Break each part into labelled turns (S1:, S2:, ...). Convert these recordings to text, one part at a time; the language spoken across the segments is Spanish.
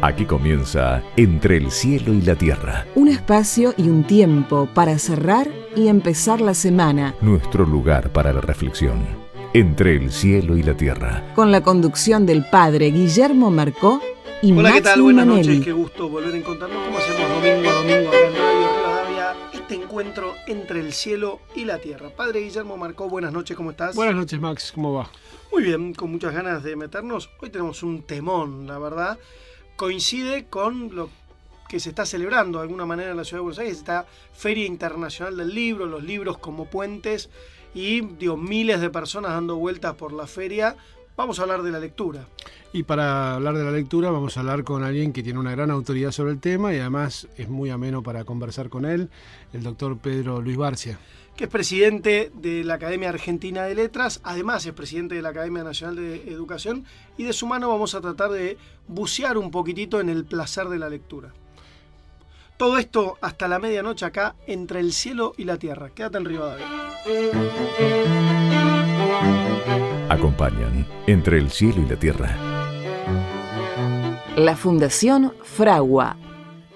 S1: Aquí comienza Entre el cielo y la tierra.
S2: Un espacio y un tiempo para cerrar y empezar la semana.
S1: Nuestro lugar para la reflexión. Entre el cielo y la tierra.
S2: Con la conducción del padre Guillermo Marcó y
S3: Hola,
S2: Máximo
S3: ¿qué tal? Buenas
S2: Manelli.
S3: noches, qué gusto volver a encontrarnos. ¿Cómo hacemos domingo a domingo acá en Radio Rivadavia? Este encuentro entre el cielo y la tierra. Padre Guillermo Marcó, buenas noches, ¿cómo estás?
S4: Buenas noches, Max, ¿cómo va?
S3: Muy bien, con muchas ganas de meternos. Hoy tenemos un temón, la verdad. Coincide con lo que se está celebrando de alguna manera en la Ciudad de Buenos Aires, esta Feria Internacional del Libro, los libros como puentes y miles de personas dando vueltas por la feria. Vamos a hablar de la lectura.
S4: Y para hablar de la lectura vamos a hablar con alguien que tiene una gran autoridad sobre el tema y además es muy ameno para conversar con él, el doctor Pedro Luis Barcia,
S3: que es presidente de la Academia Argentina de Letras, además es presidente de la Academia Nacional de Educación, y de su mano vamos a tratar de bucear un poquitito en el placer de la lectura. Todo esto hasta la medianoche acá, entre el cielo y la tierra. Quédate en Rivadavia.
S1: Acompañan Entre el cielo y la tierra.
S2: La Fundación Fragua.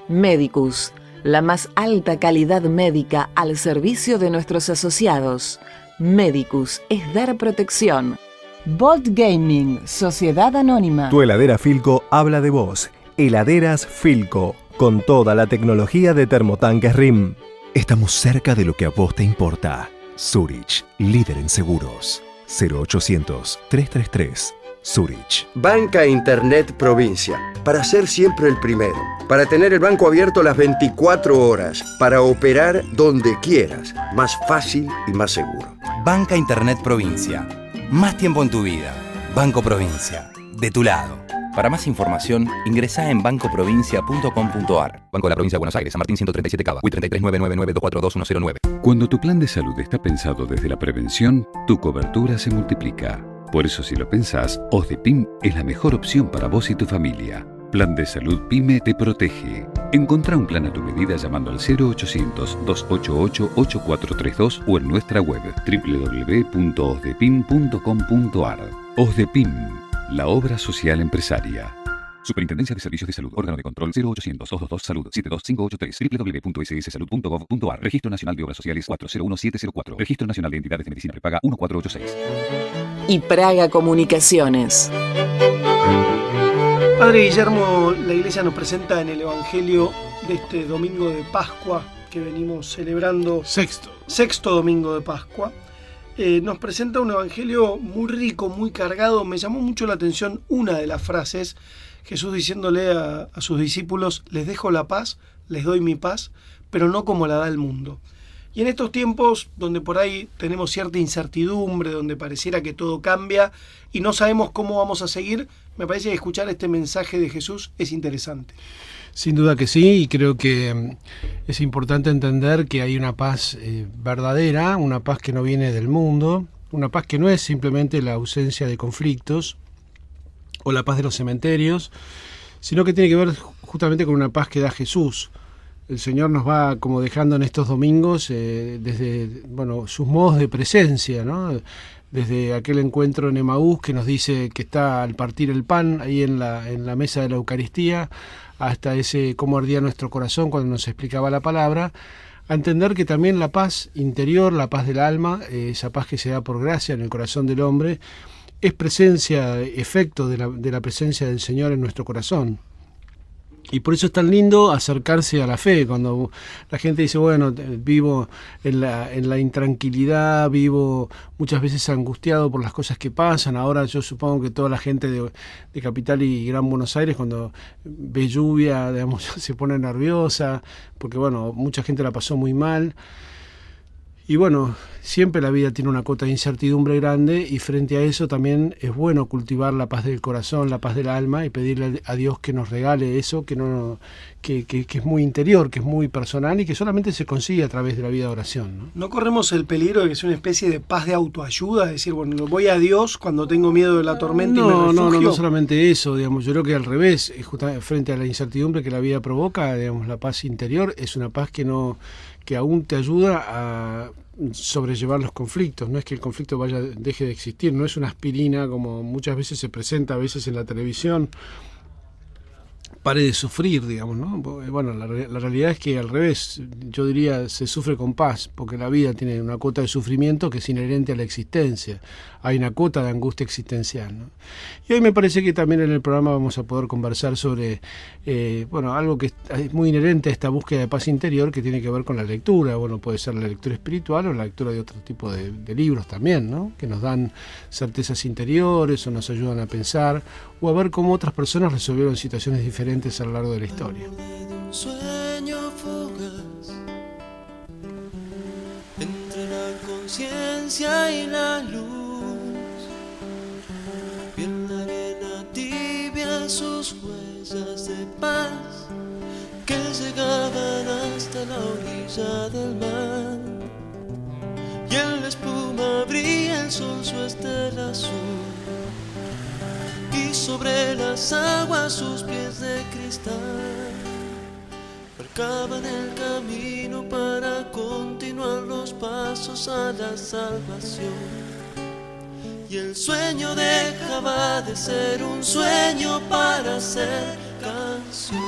S2: Medicus. La más alta calidad médica al servicio de nuestros asociados. Medicus es dar protección. Bolt Gaming, Sociedad Anónima.
S5: Tu heladera Philco habla de vos. Heladeras Philco, con toda la tecnología de termotanques RIM.
S6: Estamos cerca de lo que a vos te importa. Zurich, líder en seguros. 0800-333. Zurich.
S7: Banca Internet Provincia. Para ser siempre el primero. Para tener el banco abierto las 24 horas. Para operar donde quieras. Más fácil y más seguro.
S8: Banca Internet Provincia. Más tiempo en tu vida. Banco Provincia. De tu lado. Para más información, ingresá en bancoprovincia.com.ar. Banco de la Provincia de Buenos Aires, San Martín 137 Cava, 339999242109.
S9: Cuando tu plan de salud está pensado desde la prevención, tu cobertura se multiplica. Por eso, si lo pensás, OSDEPIM es la mejor opción para vos y tu familia. Plan de Salud PYME te protege. Encontrá un plan a tu medida llamando al 0800-288-8432 o en nuestra web www.osdepim.com.ar. OSDEPIM, la obra social empresaria. Superintendencia de Servicios de Salud. Órgano de control 0800-222-SALUD 72583. www.ss-salud.gov.ar. Registro Nacional de Obras Sociales 401704. Registro Nacional de Entidades de Medicina Prepaga 1486.
S2: Y Praga Comunicaciones.
S3: Padre Guillermo, la Iglesia nos presenta en el Evangelio de este domingo de Pascua que venimos celebrando. Sexto domingo de Pascua. Nos presenta un Evangelio muy rico, muy cargado. Me llamó mucho la atención una de las frases. Jesús diciéndole a sus discípulos: les dejo la paz, les doy mi paz, pero no como la da el mundo. Y en estos tiempos donde por ahí tenemos cierta incertidumbre, donde pareciera que todo cambia y no sabemos cómo vamos a seguir, me parece que escuchar este mensaje de Jesús es interesante.
S4: Sin duda que sí, y creo que es importante entender que hay una paz verdadera, una paz que no viene del mundo, una paz que no es simplemente la ausencia de conflictos o la paz de los cementerios, sino que tiene que ver justamente con una paz que da Jesús. El Señor nos va como dejando en estos domingos desde sus modos de presencia, ¿no? Desde aquel encuentro en Emaús que nos dice que está al partir el pan ahí en la mesa de la Eucaristía, hasta ese cómo ardía nuestro corazón cuando nos explicaba la palabra, a entender que también la paz interior, la paz del alma, esa paz que se da por gracia en el corazón del hombre, es presencia, efecto de la presencia del Señor en nuestro corazón. Y por eso es tan lindo acercarse a la fe, cuando la gente dice, bueno, vivo en la intranquilidad, vivo muchas veces angustiado por las cosas que pasan. Ahora yo supongo que toda la gente de Capital y Gran Buenos Aires, cuando ve lluvia, digamos, se pone nerviosa, porque bueno, mucha gente la pasó muy mal. Y bueno, siempre la vida tiene una cota de incertidumbre grande y frente a eso también es bueno cultivar la paz del corazón, la paz del alma y pedirle a Dios que nos regale eso que es muy interior, que es muy personal y que solamente se consigue a través de la vida de oración, ¿no?
S3: ¿No corremos el peligro de que sea una especie de paz de autoayuda? Es decir, bueno, voy a Dios cuando tengo miedo de la tormenta y me refugio.
S4: No solamente eso, digamos, yo creo que al revés, justamente frente a la incertidumbre que la vida provoca, digamos, la paz interior es una paz que no que aún te ayuda a sobrellevar los conflictos. No es que el conflicto deje de existir, no es una aspirina como muchas veces se presenta a veces en la televisión. Pare de sufrir, digamos, ¿no? Bueno, la realidad es que al revés, yo diría, se sufre con paz, porque la vida tiene una cuota de sufrimiento que es inherente a la existencia. Hay una cuota de angustia existencial, ¿no? Y hoy me parece que también en el programa vamos a poder conversar sobre, algo que es muy inherente a esta búsqueda de paz interior, que tiene que ver con la lectura. Bueno, puede ser la lectura espiritual o la lectura de otro tipo de libros también, ¿no? Que nos dan certezas interiores o nos ayudan a pensar o a ver cómo otras personas resolvieron situaciones diferentes a lo largo de la historia.
S10: Un sueño fugaz entre la conciencia y la luz, y en la arena tibia sus huellas de paz que llegaban hasta la orilla del mar, y en la espuma brilla el sol su estela azul, y sobre las aguas sus pies de cristal marcaban el camino para continuar los pasos a la salvación. Y el sueño dejaba de ser un sueño para ser canción.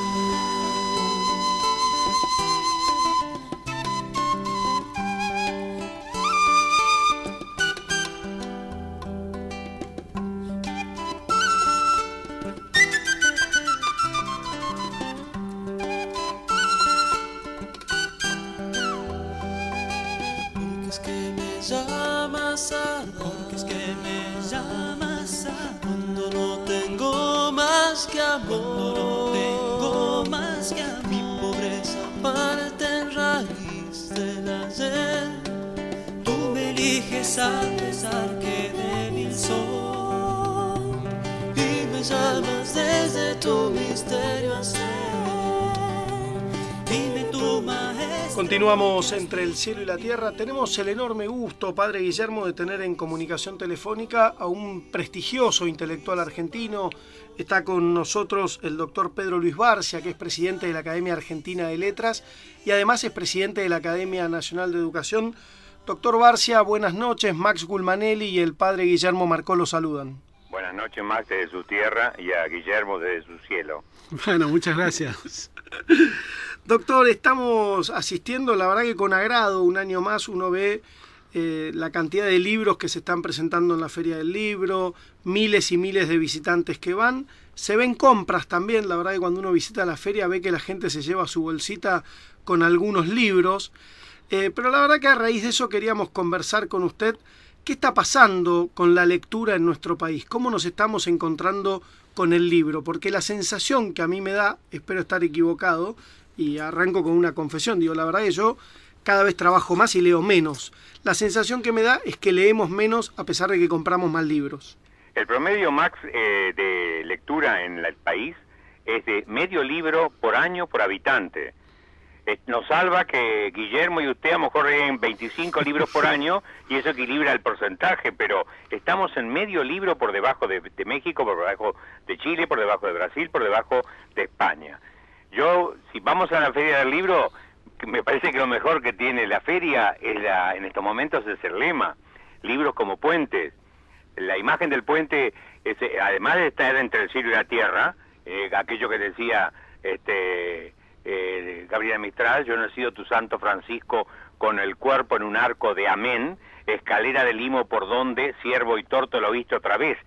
S10: Porque es que me llamas a cuando no tengo más que amor, no tengo más que amor. Mi pobreza parte en raíz del ayer. Tú me eliges a pesar que débil soy, y me llamas desde tu misterio a ser. Dime tu majestad.
S3: Continuamos entre el cielo y la tierra. Tenemos el enorme gusto, padre Guillermo, de tener en comunicación telefónica a un prestigioso intelectual argentino. Está con nosotros el doctor Pedro Luis Barcia, que es presidente de la Academia Argentina de Letras y además es presidente de la Academia Nacional de Educación. Doctor Barcia, buenas noches. Max Gulmanelli y el padre Guillermo Marcó lo saludan.
S11: Buenas noches, Max, desde su tierra, y a Guillermo desde su cielo.
S4: Bueno, muchas gracias.
S3: Doctor, estamos asistiendo, la verdad que con agrado, un año más uno ve la cantidad de libros que se están presentando en la Feria del Libro, miles y miles de visitantes que van. Se ven compras también, la verdad que cuando uno visita la feria ve que la gente se lleva su bolsita con algunos libros. Pero la verdad que a raíz de eso queríamos conversar con usted. ¿Qué está pasando con la lectura en nuestro país? ¿Cómo nos estamos encontrando con el libro? Porque la sensación que a mí me da, espero estar equivocado, y arranco con una confesión, digo, la verdad que yo cada vez trabajo más y leo menos. La sensación que me da es que leemos menos a pesar de que compramos más libros.
S11: El promedio, Max, de lectura en el país es de medio libro por año por habitante. Nos salva que Guillermo y usted a lo mejor leen 25 libros por año y eso equilibra el porcentaje, pero estamos en medio libro por debajo de México, por debajo de Chile, por debajo de Brasil, por debajo de España. Yo, si vamos a la Feria del Libro, me parece que lo mejor que tiene la feria es en estos momentos es el lema, libros como puentes. La imagen del puente, además de estar entre el cielo y la tierra, aquello que decía Gabriela Mistral, yo no he sido tu santo Francisco con el cuerpo en un arco de amén, escalera de limo por donde siervo y torto lo viste otra vez.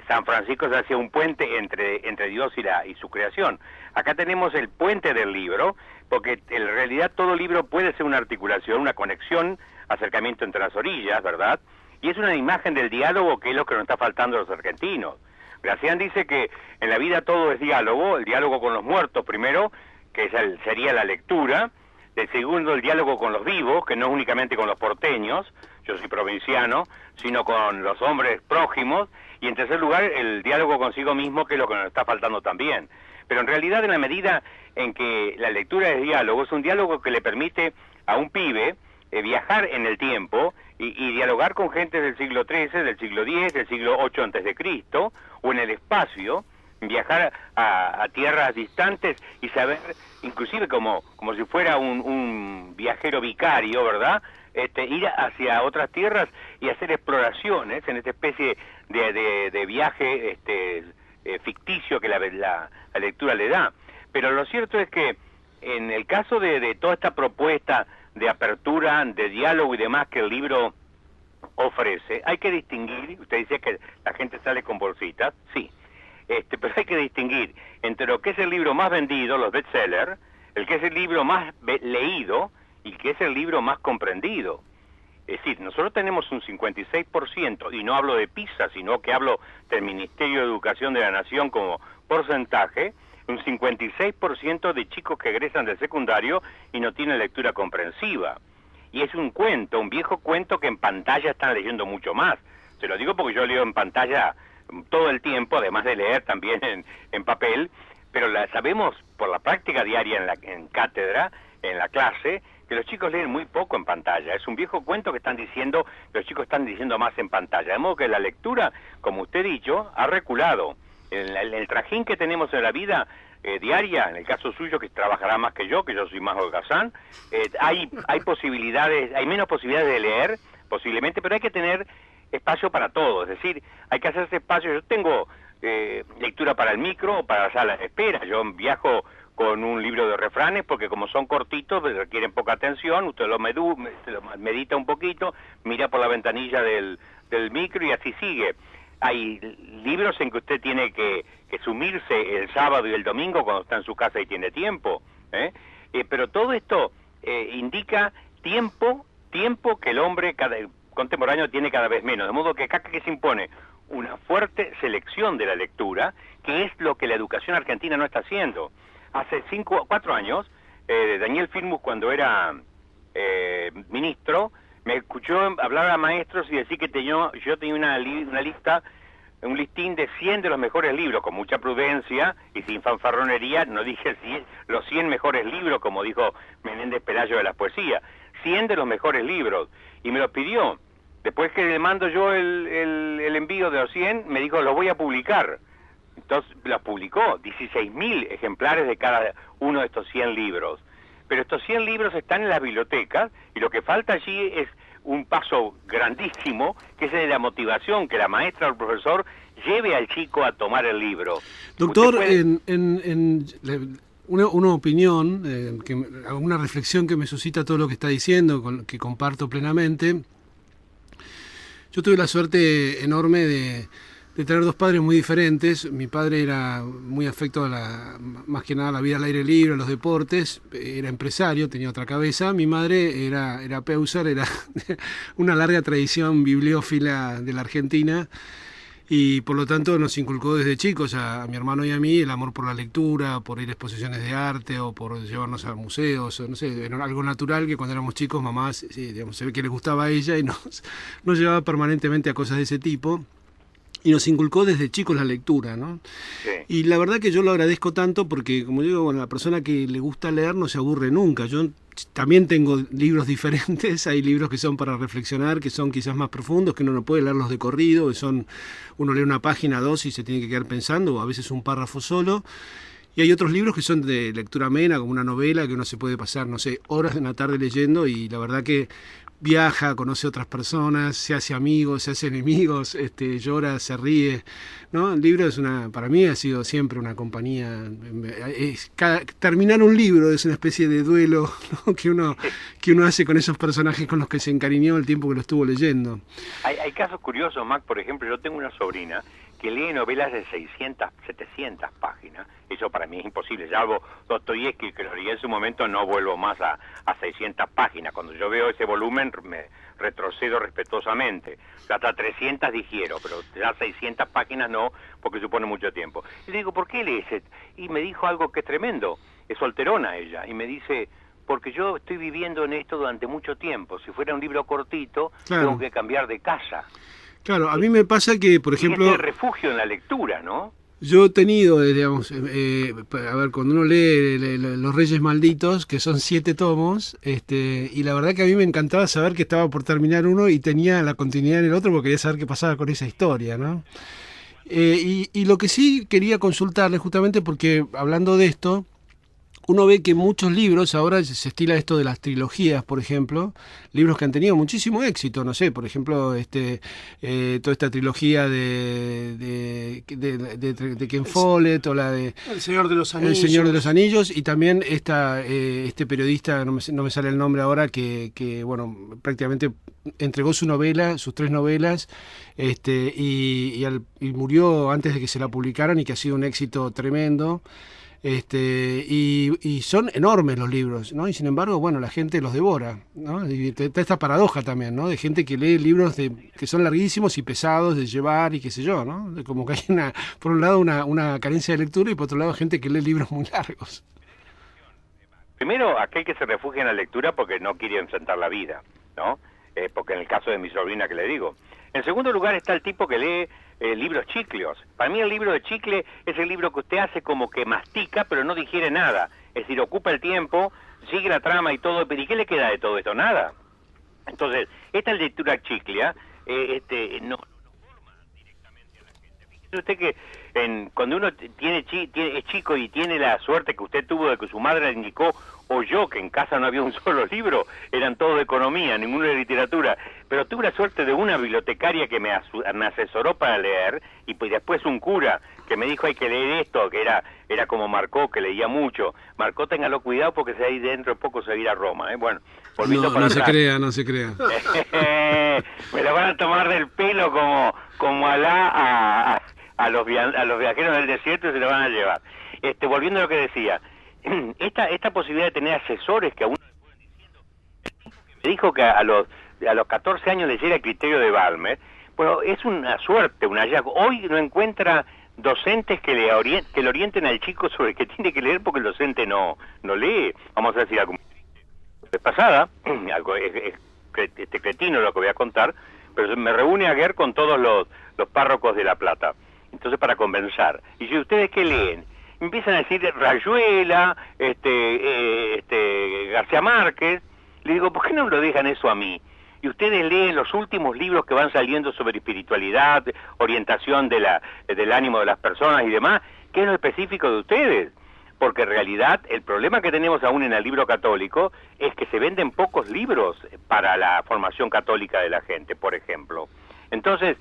S11: San Francisco se hacía un puente entre Dios y su creación. Acá tenemos el puente del libro, porque en realidad todo libro puede ser una articulación, una conexión, acercamiento entre las orillas, ¿verdad? Y es una imagen del diálogo que es lo que nos está faltando a los argentinos. Gracián dice que en la vida todo es diálogo, el diálogo con los muertos primero, que sería la lectura, de segundo el diálogo con los vivos, que no es únicamente con los porteños, yo soy provinciano, sino con los hombres prójimos, y en tercer lugar el diálogo consigo mismo, que es lo que nos está faltando también. Pero en realidad, en la medida en que la lectura es diálogo, es un diálogo que le permite a un pibe viajar en el tiempo y dialogar con gente del siglo XIII, del siglo X, del siglo VIII a.C., o en el espacio, viajar a tierras distantes y saber, inclusive como si fuera un viajero vicario, ¿verdad? Ir hacia otras tierras y hacer exploraciones en esta especie de viaje ficticio que la lectura le da. Pero lo cierto es que en el caso de toda esta propuesta de apertura, de diálogo y demás que el libro ofrece, hay que distinguir. Usted dice que la gente sale con bolsitas, sí, pero hay que distinguir entre lo que es el libro más vendido, los bestsellers, el que es el libro más leído y el que es el libro más comprendido. Es decir, nosotros tenemos un 56%, y no hablo de PISA, sino que hablo del Ministerio de Educación de la Nación como porcentaje, un 56% de chicos que egresan del secundario y no tienen lectura comprensiva. Y es un cuento, un viejo cuento que en pantalla están leyendo mucho más. Se lo digo porque yo leo en pantalla todo el tiempo, además de leer también en papel, pero sabemos por la práctica diaria en cátedra, en la clase, que los chicos leen muy poco en pantalla. Es un viejo cuento que están diciendo, los chicos están diciendo más en pantalla. De modo que la lectura, como usted ha dicho, ha reculado. El trajín que tenemos en la vida diaria, en el caso suyo que trabajará más que yo soy más holgazán, hay posibilidades, hay menos posibilidades de leer, posiblemente, pero hay que tener espacio para todo. Es decir, hay que hacerse espacio. Yo tengo lectura para el micro o para la sala de espera. Yo viajo con un libro de refranes porque como son cortitos, requieren poca atención, usted lo medita un poquito, mira por la ventanilla del micro y así sigue. Hay libros en que usted tiene que sumirse el sábado y el domingo cuando está en su casa y tiene tiempo, pero todo esto indica tiempo que el hombre contemporáneo tiene cada vez menos, de modo que acá que se impone una fuerte selección de la lectura, que es lo que la educación argentina no está haciendo. Hace 4 años, Daniel Filmus, cuando era ministro, me escuchó hablar a maestros y decir que yo tenía una lista, un listín de 100 de los mejores libros, con mucha prudencia y sin fanfarronería. No dije los 100 mejores libros, como dijo Menéndez Pelayo de la poesía, 100 de los mejores libros, y me los pidió. Después que le mando yo el envío de los 100, me dijo, los voy a publicar. Entonces los publicó, 16.000 ejemplares de cada uno de estos 100 libros. Pero estos 100 libros están en las bibliotecas y lo que falta allí es un paso grandísimo, que es el de la motivación, que la maestra o el profesor lleve al chico a tomar el libro.
S4: Doctor, una opinión, una reflexión que me suscita todo lo que está diciendo, que comparto plenamente. Yo tuve la suerte enorme de tener 2 padres muy diferentes. Mi padre era muy afecto a más que nada a la vida al aire libre, a los deportes, era empresario, tenía otra cabeza. Mi madre era Peuser, era una larga tradición bibliófila de la Argentina, y por lo tanto nos inculcó desde chicos a mi hermano y a mí el amor por la lectura, por ir a exposiciones de arte o por llevarnos a museos, o no sé, era algo natural que cuando éramos chicos mamá se ve que le gustaba a ella y nos llevaba permanentemente a cosas de ese tipo. Y nos inculcó desde chicos la lectura, ¿no? Sí. Y la verdad que yo lo agradezco tanto porque, como digo, la persona que le gusta leer no se aburre nunca. Yo también tengo libros diferentes, hay libros que son para reflexionar, que son quizás más profundos, que uno no puede leerlos de corrido, uno lee una página, 2 y se tiene que quedar pensando, o a veces un párrafo solo. Y hay otros libros que son de lectura amena, como una novela, que uno se puede pasar, no sé, horas de una tarde leyendo, y la verdad que viaja, conoce otras personas, se hace amigos, se hace enemigos, llora, se ríe, ¿no? El libro para mí ha sido siempre una compañía. Terminar un libro es una especie de duelo, ¿no? que uno hace con esos personajes con los que se encariñó el tiempo que lo estuvo leyendo.
S11: Hay casos curiosos, Mac. Por ejemplo, yo tengo una sobrina que lee novelas de 600, 700 páginas. Eso para mí es imposible. Ya hago Dostoyevsky, que lo leí en su momento, no vuelvo más a 600 páginas. Cuando yo veo ese volumen me retrocedo respetuosamente. Hasta 300 digiero, pero ya 600 páginas no, porque supone mucho tiempo. Y le digo, ¿por qué lees? Y me dijo algo que es tremendo. Es solterona ella. Y me dice, porque yo estoy viviendo en esto durante mucho tiempo. Si fuera un libro cortito, claro, tengo que cambiar de casa.
S4: Claro, a mí me pasa que, por ejemplo...
S11: Tiene refugio en la lectura, ¿no?
S4: Yo he tenido, digamos, cuando uno lee Los Reyes Malditos, que son 7 tomos, y la verdad que a mí me encantaba saber que estaba por terminar uno y tenía la continuidad en el otro porque quería saber qué pasaba con esa historia, ¿no? Y lo que sí quería consultarle, justamente porque hablando de esto, uno ve que muchos libros, ahora se estila esto de las trilogías, por ejemplo, libros que han tenido muchísimo éxito, no sé, por ejemplo, toda esta trilogía de Ken Follett, o la de
S3: El Señor de los Anillos.
S4: El Señor de los Anillos, y también este periodista, no me sale el nombre ahora, que bueno, prácticamente entregó sus 3 novelas, y murió antes de que se la publicaran, y que ha sido un éxito tremendo. Y son enormes los libros, ¿no? Y sin embargo, bueno, la gente los devora, ¿no? Y está esta paradoja también, ¿no? De gente que lee libros que son larguísimos y pesados de llevar y qué sé yo, ¿no? Como que hay por un lado una carencia de lectura, y por otro lado gente que lee libros muy largos.
S11: Primero, aquel que se refugia en la lectura porque no quiere enfrentar la vida, ¿no? Porque en el caso de mi sobrina que le digo. En segundo lugar está el tipo que lee libros chicleos. Para mí el libro de chicle es el libro que usted hace como que mastica, pero no digiere nada. Es decir, ocupa el tiempo, sigue la trama y todo, pero ¿y qué le queda de todo esto? Nada. Entonces, esta lectura chiclea no forma directamente a la gente. Fíjese usted que cuando uno es chico y tiene la suerte que usted tuvo de que su madre le indicó, o yo, que en casa no había un solo libro, eran todos de economía, ninguno de literatura, pero tuve la suerte de una bibliotecaria que me asesoró para leer, y pues después un cura que me dijo hay que leer esto, que era como Marcó, que leía mucho. Marcó, téngalo cuidado porque ahí dentro de poco se va a ir a Roma, Bueno, volviendo para atrás.
S4: No se crea.
S11: Me lo van a tomar del pelo como Alá a los viajeros del desierto, y se lo van a llevar. Volviendo a lo que decía, esta posibilidad de tener asesores que a uno le pueden diciendo, el tipo que me dijo que a los 14 años leyera El criterio de Balmer, bueno, es una suerte, un hallazgo. Hoy no encuentra docentes que le orienten al chico sobre qué tiene que leer, porque el docente no lee. Vamos a decir algo de pasada, algo cretino lo que voy a contar, pero me reúne ayer con todos los párrocos de La Plata. Entonces, para conversar. Y si ustedes qué leen, empiezan a decir Rayuela, García Márquez. Le digo, ¿por qué no lo dejan eso a mí? Y ustedes leen los últimos libros que van saliendo sobre espiritualidad, orientación del ánimo de las personas y demás, que es lo específico de ustedes. Porque en realidad el problema que tenemos aún en el libro católico es que se venden pocos libros para la formación católica de la gente, por ejemplo. Entonces,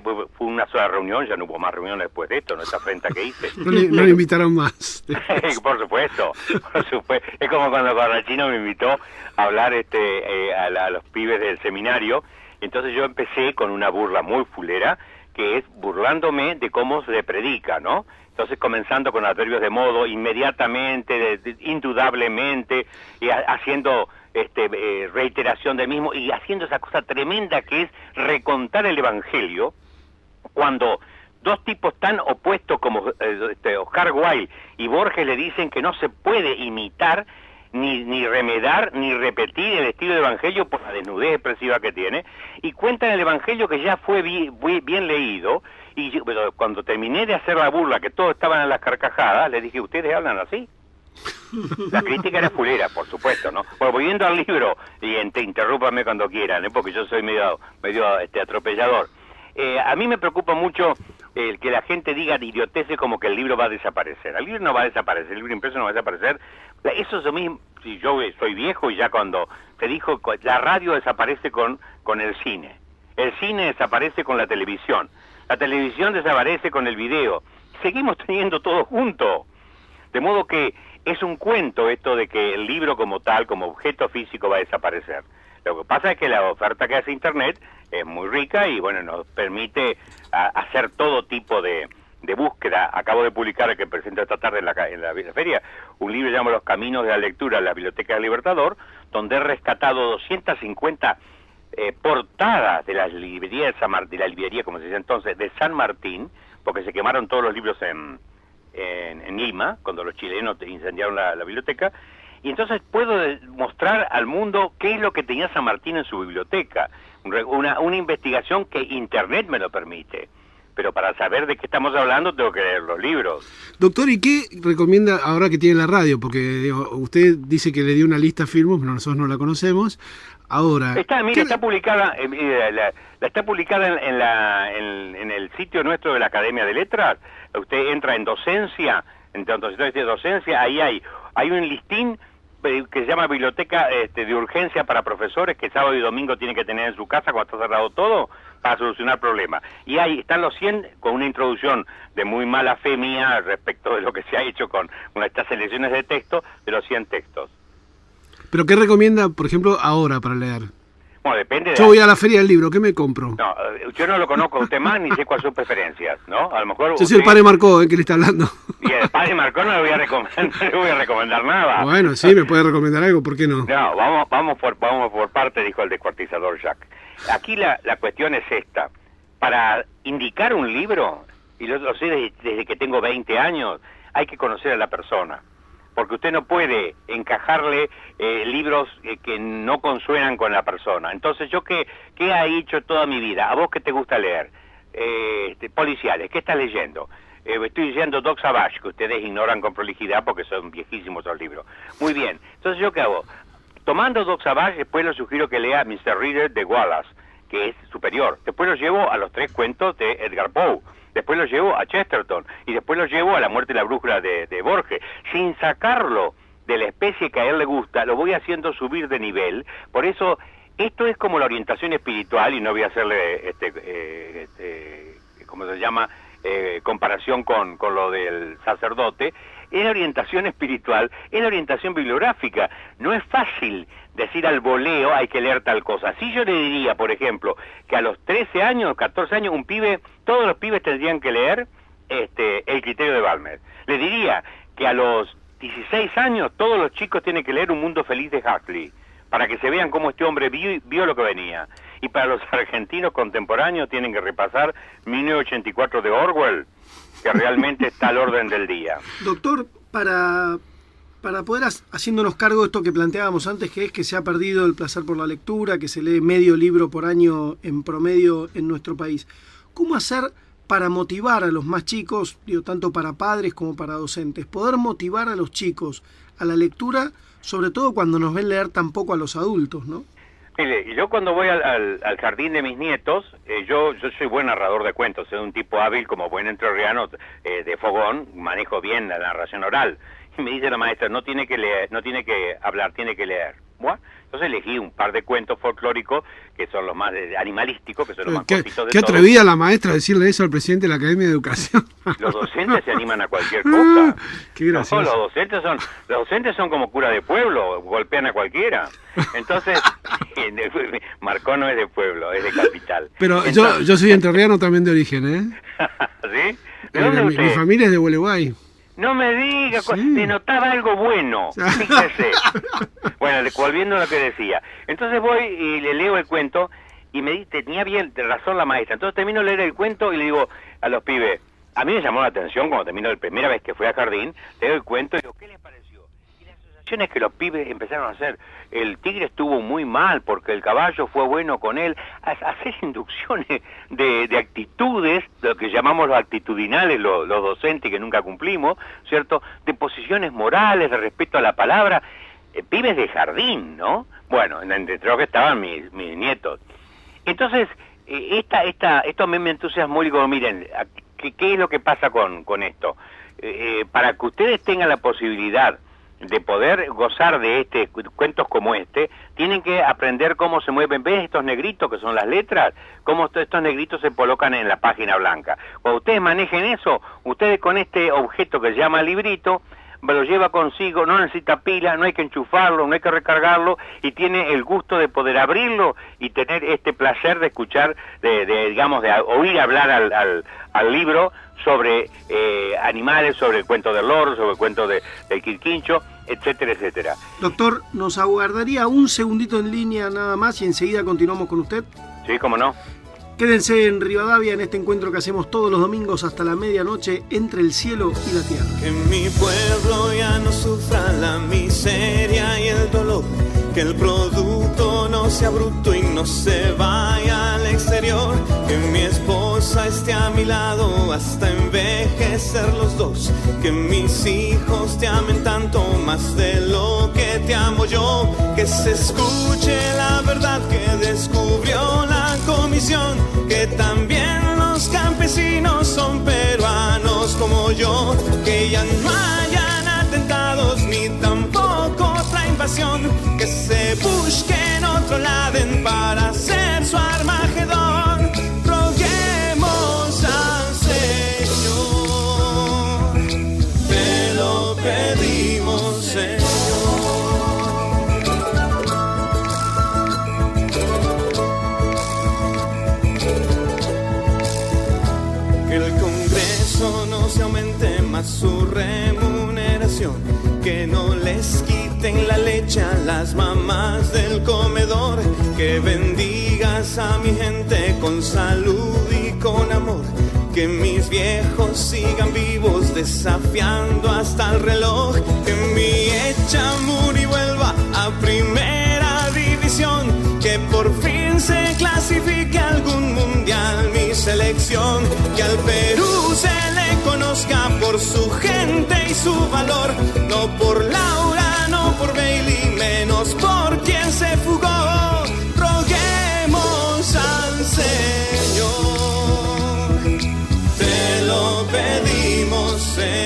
S11: fue una sola reunión, ya no hubo más reuniones después de esto, ¿no? Esta afrenta que hice.
S4: No le invitaron más.
S11: Por supuesto. Es como cuando Barrachino me invitó a hablar a los pibes del seminario. Entonces yo empecé con una burla muy fulera, que es burlándome de cómo se predica, ¿no? Entonces, comenzando con adverbios de modo, inmediatamente, indudablemente, y haciendo reiteración del mismo, y haciendo esa cosa tremenda que es recontar el Evangelio, cuando dos tipos tan opuestos como Oscar Wilde y Borges le dicen que no se puede imitar, ni remedar, ni repetir el estilo del Evangelio por la desnudez expresiva que tiene, y cuentan el Evangelio que ya fue bien leído. Y pero cuando terminé de hacer la burla, que todos estaban en las carcajadas, les dije, ¿ustedes hablan así? La crítica era fulera, por supuesto, ¿no? Bueno, volviendo al libro, y interrúpame cuando quieran, porque yo soy medio atropellador. A mí me preocupa mucho el que la gente diga de idioteces como que el libro va a desaparecer. El libro no va a desaparecer, el libro impreso no va a desaparecer. Eso es lo mismo, si yo soy viejo y ya cuando te dijo, la radio desaparece con el cine desaparece con la televisión desaparece con el video. Seguimos teniendo todo junto. De modo que es un cuento esto de que el libro como tal, como objeto físico, va a desaparecer. Lo que pasa es que la oferta que hace Internet es muy rica y, bueno, nos permite hacer todo tipo de búsqueda. Acabo de publicar, que presento esta tarde en la feria, un libro llamado Los Caminos de la Lectura en la Biblioteca del Libertador, donde he rescatado 250 portadas de la librería de San Martín, de la librería, como se dice entonces, de San Martín, porque se quemaron todos los libros en Lima, cuando los chilenos incendiaron la biblioteca, y entonces puedo mostrar al mundo qué es lo que tenía San Martín en su biblioteca, una investigación que Internet me lo permite. pero para saber de qué estamos hablando tengo que leer los libros.
S4: Doctor, ¿y qué recomienda ahora que tiene la radio? Porque digo, usted dice que le dio una lista a Filmos, pero nosotros no la conocemos. Ahora...
S11: Está publicada, está publicada en el sitio nuestro de la Academia de Letras. Usted entra en docencia, entonces de docencia, ahí hay un listín que se llama Biblioteca de Urgencia para Profesores, que sábado y domingo tiene que tener en su casa cuando está cerrado todo, para solucionar problemas. Y ahí están los 100, con una introducción de muy mala fe mía respecto de lo que se ha hecho con estas selecciones de texto, de los 100 textos.
S4: ¿Pero qué recomienda, por ejemplo, ahora para leer?
S11: Bueno, depende de...
S4: Yo voy a la feria del libro, ¿qué me compro?
S11: No, yo no lo conozco a usted más, ni sé cuáles son sus preferencias, ¿no? A lo mejor
S4: Yo
S11: usted...
S4: soy el padre Marcó, ¿eh? ¿Qué le está hablando?
S11: Y el padre Marcó no le voy a recomendar nada.
S4: Bueno, sí, me puede recomendar algo, ¿por qué no?
S11: No, vamos por parte, dijo el descuartizador Jacques. Aquí la cuestión es esta. Para indicar un libro, y lo sé desde que tengo 20 años, hay que conocer a la persona. Porque usted no puede encajarle libros que no consuenan con la persona. Entonces, ¿yo qué he hecho toda mi vida? ¿A vos qué te gusta leer? Policiales, ¿qué estás leyendo? Estoy leyendo Doc Savage, que ustedes ignoran con prolijidad porque son viejísimos los libros. Muy bien, entonces, ¿yo qué hago? Tomando Doc Savage, después le sugiero que lea Mr. Reader de Wallace, que es superior. Después lo llevo a los 3 cuentos de Edgar Poe. Después lo llevo a Chesterton, y después lo llevo a La muerte y la brújula de Borges. Sin sacarlo de la especie que a él le gusta, lo voy haciendo subir de nivel. Por eso, esto es como la orientación espiritual, y no voy a hacerle, ¿cómo se llama?, comparación con lo del sacerdote. Es la orientación espiritual, es la orientación bibliográfica. No es fácil decir al voleo hay que leer tal cosa. Si yo le diría, por ejemplo, que a los 13 años, 14 años, todos los pibes tendrían que leer El criterio de Balmer. Le diría que a los 16 años todos los chicos tienen que leer Un mundo feliz de Huxley, para que se vean cómo este hombre vio lo que venía. Y para los argentinos contemporáneos tienen que repasar 1984 de Orwell, que realmente está al orden del día.
S3: Doctor, para poder haciéndonos cargo de esto que planteábamos antes, que es que se ha perdido el placer por la lectura, que se lee medio libro por año en promedio en nuestro país, ¿cómo hacer para motivar a los más chicos, tanto para padres como para docentes, poder motivar a los chicos a la lectura, sobre todo cuando nos ven leer tan poco a los adultos, ¿no?
S11: Mire, yo cuando voy al jardín de mis nietos, yo soy buen narrador de cuentos, soy un tipo hábil como buen entrerriano de fogón, manejo bien la narración oral. Y me dice la maestra, no tiene que leer, no tiene que hablar, tiene que leer. Bueno, entonces elegí un par de cuentos folclóricos que son los más animalísticos, que son los más cortitos de todos.
S4: ¿Qué atrevida la maestra a decirle eso al presidente de la Academia de Educación?
S11: Los docentes se animan a cualquier cosa.
S4: Qué gracioso.
S11: No, los docentes son como cura de pueblo, golpean a cualquiera. Entonces, Marcó no es de pueblo, es de capital.
S4: Pero entonces, yo soy entrerriano también de origen, ¿eh?
S11: ¿Sí? ¿De dónde usted?
S4: Mi familia es de Gualeguay.
S11: No me diga,
S4: sí.
S11: Te notaba algo bueno, fíjese. Bueno, volviendo a lo que decía. Entonces voy y le leo el cuento y me dice, tenía bien razón la maestra. Entonces termino de leer el cuento y le digo a los pibes, a mí me llamó la atención cuando terminó la primera vez que fui al jardín, leo el cuento y digo, ¿qué les pareció? Y las asociaciones que los pibes empezaron a hacer, el tigre estuvo muy mal porque el caballo fue bueno con él, hacer inducciones de actitudes, lo que llamamos los actitudinales, los docentes que nunca cumplimos, ¿cierto? De posiciones morales, de respeto a la palabra, pibes de jardín, ¿no? Bueno, entre los que estaban mis nietos. Entonces, esto me entusiasmó y digo, miren, ¿qué es lo que pasa con esto? Para que ustedes tengan la posibilidad de poder gozar de cuentos como tienen que aprender cómo se mueven. ¿Ves estos negritos que son las letras? Cómo estos negritos se colocan en la página blanca. Cuando ustedes manejen eso, ustedes con este objeto que se llama librito, lo lleva consigo, no necesita pila, no hay que enchufarlo, no hay que recargarlo, y tiene el gusto de poder abrirlo y tener este placer de escuchar, de oír hablar al libro sobre animales, sobre el cuento del loro, sobre el cuento del Quirquincho, etcétera, etcétera.
S3: Doctor, ¿nos aguardaría un segundito en línea nada más y enseguida continuamos con usted?
S11: Sí, cómo no.
S3: Quédense en Rivadavia en este encuentro que hacemos todos los domingos hasta la medianoche entre el cielo y la tierra.
S10: Que mi pueblo ya no sufra la miseria y el dolor, que el producto no sea bruto y no se vaya al exterior, que mi esposa esté a mi lado hasta envejecer los dos, que mis hijos te amen tanto más de lo que te amo yo, que se escuche la verdad que descubrió la comisión, que también los campesinos son peruanos como yo, que ya no hayan atentados ni tampoco otra invasión, que se busquen otro Laden para hacer su Armagedón. Roguemos al Señor, te lo pedimos, Señor. Que el Congreso no se aumente más su remuneración, que no les quiten la leche a las mamás del comedor, que bendigas a mi gente con salud y con amor, que mis viejos sigan vivos desafiando hasta el reloj, que mi Echamuri vuelva a primera división, que por fin se clasifique a algún mundial mi selección, que al Perú se le conozca por su gente y su valor, no por Laura, no por Bailey, menos por quien se fugó. Roguemos al Señor, te lo pedimos, Señor.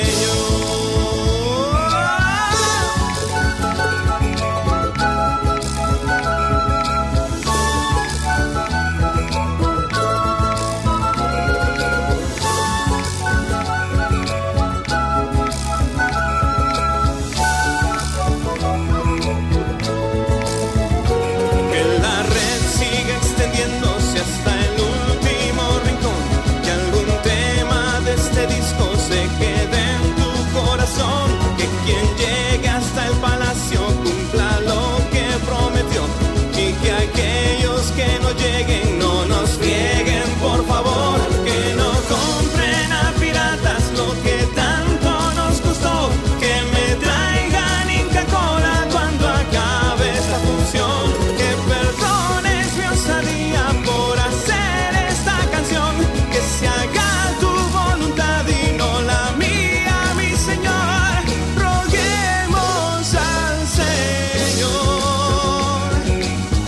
S10: Que no lleguen, no nos frieguen, por favor, que no compren a piratas lo que tanto nos costó, que me traigan Inca Kola cuando acabe esta función, que perdones mi osadía por hacer esta canción, que se haga tu voluntad y no la mía, mi Señor. Roguemos al Señor,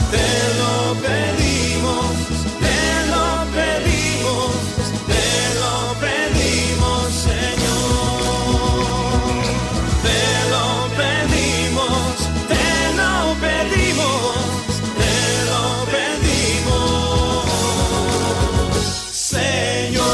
S10: te lo pedimos, te lo pedimos, te lo pedimos, Señor. Te lo pedimos, te lo pedimos, te lo pedimos, Señor.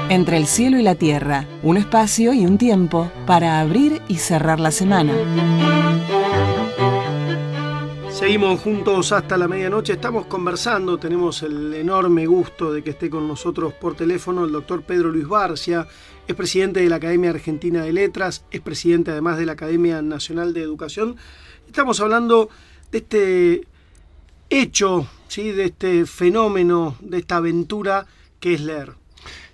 S2: Entre el cielo y la tierra, un espacio y un tiempo para abrir y cerrar la semana.
S3: Seguimos juntos hasta la medianoche, estamos conversando, tenemos el enorme gusto de que esté con nosotros por teléfono el doctor Pedro Luis Barcia, es presidente de la Academia Argentina de Letras, es presidente además de la Academia Nacional de Educación. Estamos hablando de este hecho, ¿sí? De este fenómeno, de esta aventura que es leer.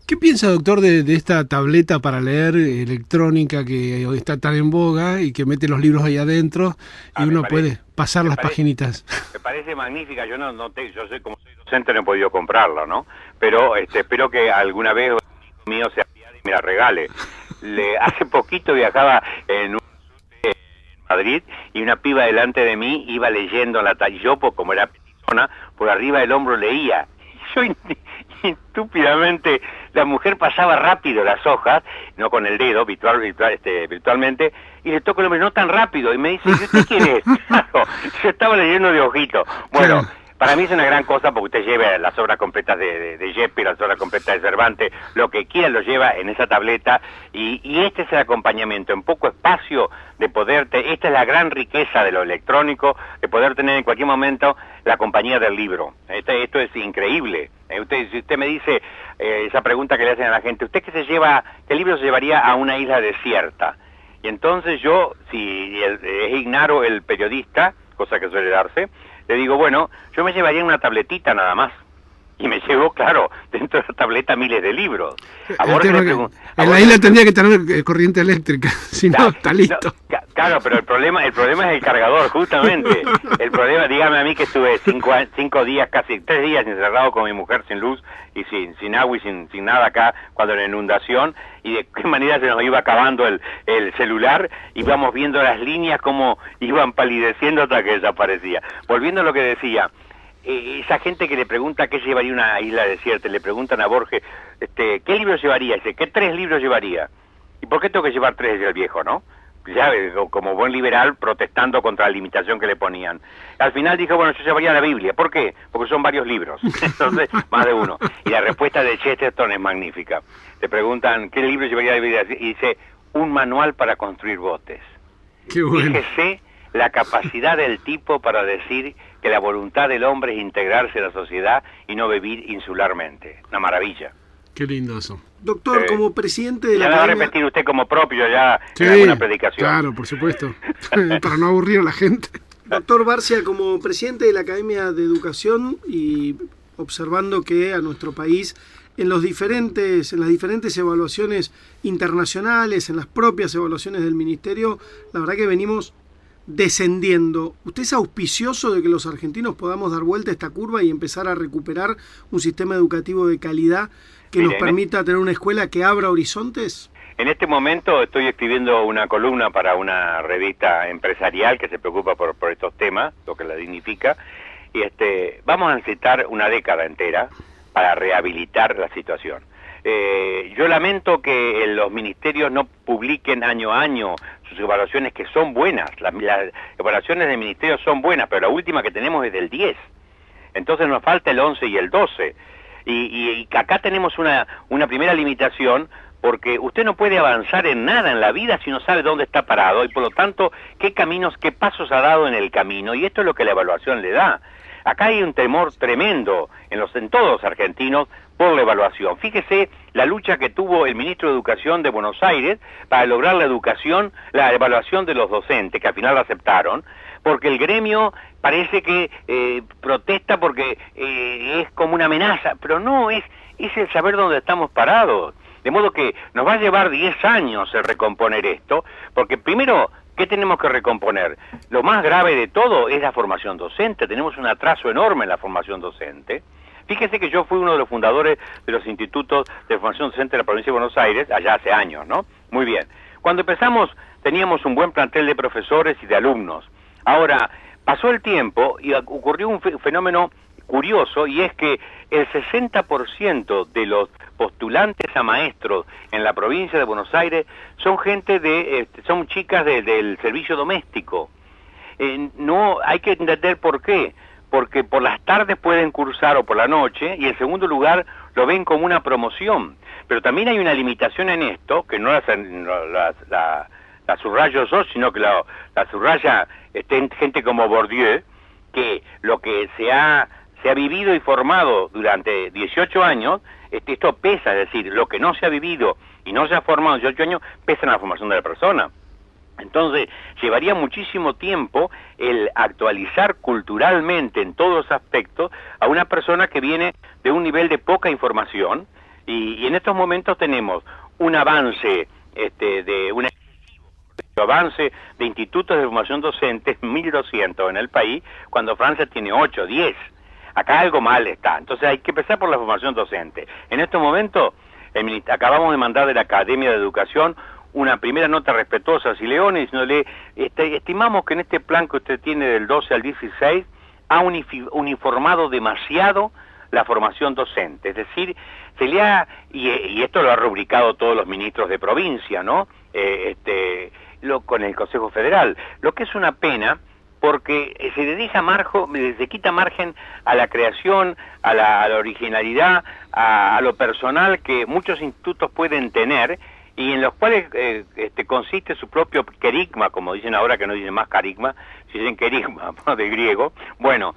S4: ¿Qué piensa, doctor, de esta tableta para leer electrónica que hoy está tan en boga y que mete los libros ahí adentro y uno puede pasar las paginitas?
S11: Me parece magnífica. Yo yo sé, como soy docente no he podido comprarla, ¿no? Pero espero que alguna vez un amigo mío se apiade y me la regale. Hace poquito viajaba en Madrid y una piba delante de mí iba leyendo y yo, como era petizona, por arriba del hombro leía. Yo estúpidamente, la mujer pasaba rápido las hojas, no con el dedo, virtualmente, y le toco el hombro, no tan rápido, y me dice, ¿y usted quién es? Claro, yo estaba leyendo de ojito. Bueno, para mí es una gran cosa porque usted lleva las obras completas de Yepes, las obras completas de Cervantes, lo que quiera lo lleva en esa tableta, y este es el acompañamiento, en poco espacio de esta es la gran riqueza de lo electrónico, de poder tener en cualquier momento la compañía del libro. Esto es increíble. Si usted me dice esa pregunta que le hacen a la gente, ¿usted qué libro se llevaría a una isla desierta? Y entonces yo, si es ignaro el periodista, cosa que suele darse, le digo, bueno, yo me llevaría una tabletita nada más. Y me llevo, claro, dentro de la tableta miles de libros.
S4: En la isla tendría que tener corriente eléctrica, si no, está listo.
S11: No, claro, pero el problema es el cargador, justamente. El problema, dígame a mí que estuve 5 días, casi 3 días encerrado con mi mujer sin luz y sin agua y sin nada acá, cuando la inundación, y de qué manera se nos iba acabando el celular, íbamos viendo las líneas como iban palideciendo hasta que desaparecía. Volviendo a lo que decía, esa gente que le pregunta qué llevaría una isla desierta, le preguntan a Borges, ¿qué libro llevaría? Dice, ¿qué 3 libros llevaría? ¿Y por qué tengo que llevar 3? Dice el viejo, ¿no? Ya, como buen liberal, protestando contra la limitación que le ponían. Al final dijo, bueno, yo llevaría la Biblia. ¿Por qué? Porque son varios libros. Entonces, más de uno. Y la respuesta de Chesterton es magnífica. Le preguntan, ¿qué libro llevaría la Biblia? Y dice, un manual para construir botes.
S4: Qué bueno.
S11: Fíjese la capacidad del tipo para decir que la voluntad del hombre es integrarse a la sociedad y no vivir insularmente. Una maravilla.
S4: Qué lindo eso.
S3: Doctor, como presidente de la
S11: Academia...
S3: Academia...
S11: va a repetir usted como propio ya en alguna predicación.
S4: Claro, por supuesto. Para no aburrir a la gente.
S3: Doctor Barcia, como presidente de la Academia de Educación y observando que a nuestro país, en las diferentes evaluaciones internacionales, en las propias evaluaciones del Ministerio, la verdad que venimos descendiendo. ¿Usted es auspicioso de que los argentinos podamos dar vuelta a esta curva y empezar a recuperar un sistema educativo de calidad que nos permita tener una escuela que abra horizontes?
S11: En este momento estoy escribiendo una columna para una revista empresarial que se preocupa por estos temas, lo que la dignifica, y vamos a necesitar una década entera para rehabilitar la situación. Yo lamento que los ministerios no publiquen año a año sus evaluaciones, que son buenas. Las evaluaciones del ministerio son buenas, pero la última que tenemos es del 10. Entonces nos falta el 11 y el 12. Y acá tenemos una primera limitación, porque usted no puede avanzar en nada en la vida si no sabe dónde está parado, y por lo tanto, qué pasos ha dado en el camino, y esto es lo que la evaluación le da. Acá hay un temor tremendo en todos los argentinos por la evaluación. Fíjese la lucha que tuvo el ministro de Educación de Buenos Aires para lograr la evaluación de los docentes, que al final la aceptaron, porque el gremio parece que protesta porque es como una amenaza, pero no, es el saber dónde estamos parados. De modo que nos va a llevar 10 años el recomponer esto, porque primero, ¿qué tenemos que recomponer? Lo más grave de todo es la formación docente. Tenemos un atraso enorme en la formación docente. Fíjese que yo fui uno de los fundadores de los institutos de formación docente de la provincia de Buenos Aires, allá hace años, ¿no? Muy bien. Cuando empezamos teníamos un buen plantel de profesores y de alumnos. Ahora, pasó el tiempo y ocurrió un fenómeno curioso, y es que el 60% de los postulantes a maestros en la provincia de Buenos Aires son son chicas del servicio doméstico. No hay que entender por qué, porque por las tardes pueden cursar o por la noche, y en segundo lugar lo ven como una promoción. Pero también hay una limitación en esto, que no la subrayo yo, sino que la subraya gente como Bourdieu, que lo que se ha vivido y formado durante 18 años, esto pesa, es decir, lo que no se ha vivido y no se ha formado en 18 años, pesa en la formación de la persona. Entonces, llevaría muchísimo tiempo el actualizar culturalmente en todos los aspectos a una persona que viene de un nivel de poca información, y en estos momentos tenemos un avance avance de institutos de formación docente, 1.200 en el país, cuando Francia tiene 8, 10. Acá algo mal está. Entonces hay que empezar por la formación docente. En estos momentos, acabamos de mandar de la Academia de Educación una primera nota respetuosa a Sileone, diciéndole, estimamos que en este plan que usted tiene del 12 al 16, ha uniformado demasiado la formación docente. Es decir, se le ha, y esto lo ha rubricado todos los ministros de provincia, ¿no? Con el Consejo Federal, lo que es una pena, porque se quita margen a la creación, a la originalidad, a lo personal que muchos institutos pueden tener, y en los cuales consiste su propio querigma, como dicen ahora, que no dicen más carigma, si dicen querigma, de griego. Bueno,